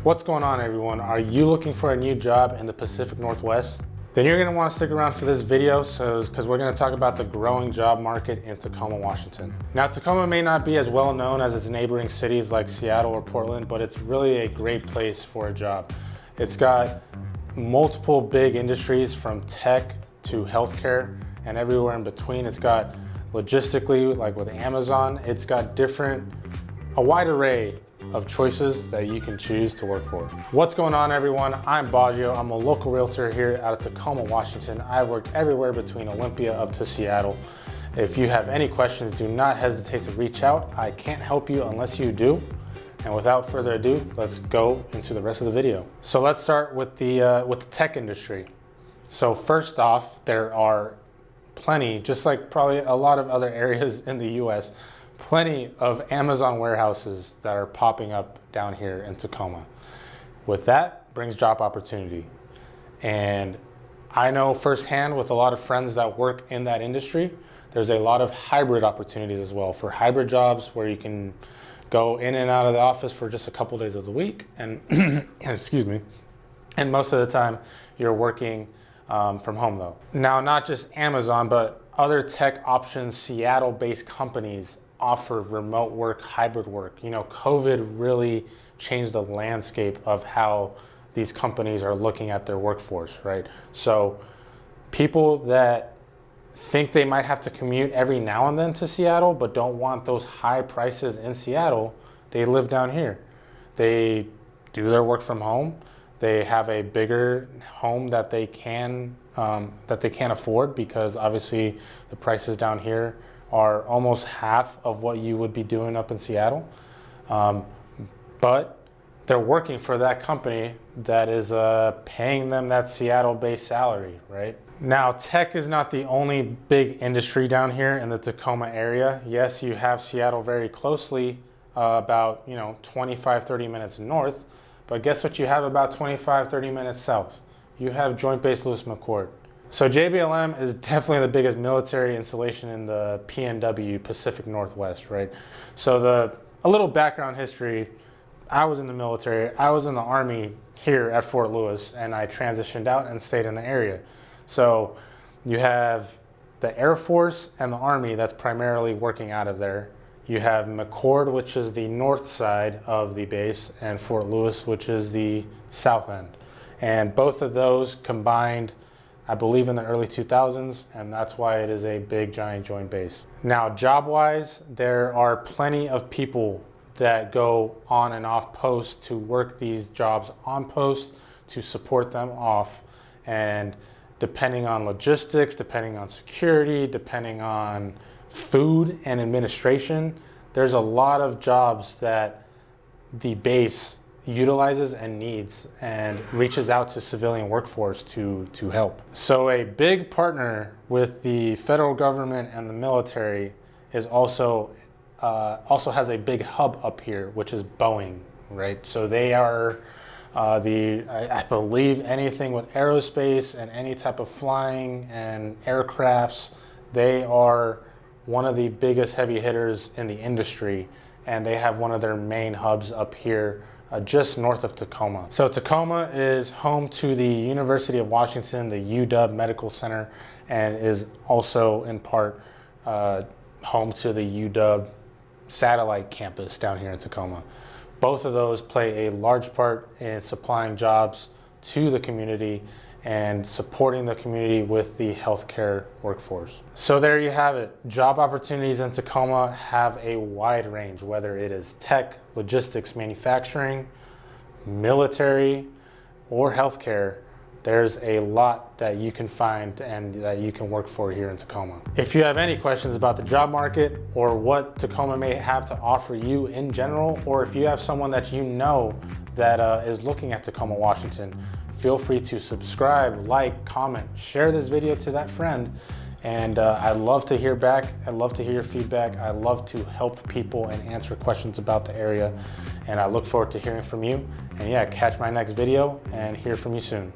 What's going on, everyone? Are you looking for a new job in the Pacific Northwest? Then you're gonna wanna stick around for this video because we're gonna talk about the growing job market in Tacoma, Washington. Now, Tacoma may not be as well known as its neighboring cities like Seattle or Portland, but it's really a great place for a job. It's got multiple big industries from tech to healthcare and everywhere in between. It's got logistically, like with Amazon, it's got a wide array of choices that you can choose to work for. What's going on, everyone? I'm Baggio. I'm a local realtor here out of Tacoma, Washington. I've worked everywhere between Olympia up to Seattle. If you have any questions, do not hesitate to reach out. I can't help you unless you do. And without further ado, let's go into the rest of the video. So let's start with the tech industry. So first off, there are plenty, just like probably a lot of other areas in the US, plenty of Amazon warehouses that are popping up down here in Tacoma. With that brings job opportunity. And I know firsthand with a lot of friends that work in that industry, there's a lot of hybrid opportunities as well for hybrid jobs where you can go in and out of the office for just a couple days of the week. And excuse me. And most of the time you're working from home though. Now, not just Amazon, but other tech options, Seattle-based companies offer remote work, hybrid work. You know, COVID really changed the landscape of how these companies are looking at their workforce, right? So people that think they might have to commute every now and then to Seattle, but don't want those high prices in Seattle, they live down here. They do their work from home. They have a bigger home that they can afford because obviously the prices down here are almost half of what you would be doing up in Seattle. But they're working for that company that is paying them that Seattle-based salary, right? Now, tech is not the only big industry down here in the Tacoma area. Yes, you have Seattle very closely, about 25, 30 minutes north, but guess what you have about 25, 30 minutes south? You have Joint Base Lewis McChord. So JBLM is definitely the biggest military installation in the PNW, Pacific Northwest, right? So a little background history, I was in the military. I was in the Army here at Fort Lewis, and I transitioned out and stayed in the area. So you have the Air Force and the Army that's primarily working out of there. You have McChord, which is the north side of the base, and Fort Lewis, which is the south end. And both of those combined, I believe, in the early 2000s, and that's why it is a big, giant joint base. Now, job-wise, there are plenty of people that go on and off post to work these jobs on post to support them off. And depending on logistics, depending on security, depending on food and administration, there's a lot of jobs that the base utilizes and needs and reaches out to civilian workforce to help. So a big partner with the federal government and the military is also has a big hub up here, which is Boeing, right? So they are I believe anything with aerospace and any type of flying and aircrafts, they are one of the biggest heavy hitters in the industry, and they have one of their main hubs up here just north of Tacoma. So Tacoma is home to the University of Washington, the UW Medical Center, and is also in part home to the UW satellite campus down here in Tacoma. Both of those play a large part in supplying jobs to the community and supporting the community with the healthcare workforce. So there you have it. Job opportunities in Tacoma have a wide range, whether it is tech, logistics, manufacturing, military, or healthcare. There's a lot that you can find and that you can work for here in Tacoma. If you have any questions about the job market or what Tacoma may have to offer you in general, or if you have someone that you know that is looking at Tacoma, Washington, feel free to subscribe, like, comment, share this video to that friend. And I'd love to hear back. I'd love to hear your feedback. I love to help people and answer questions about the area. And I look forward to hearing from you. And yeah, catch my next video and hear from you soon.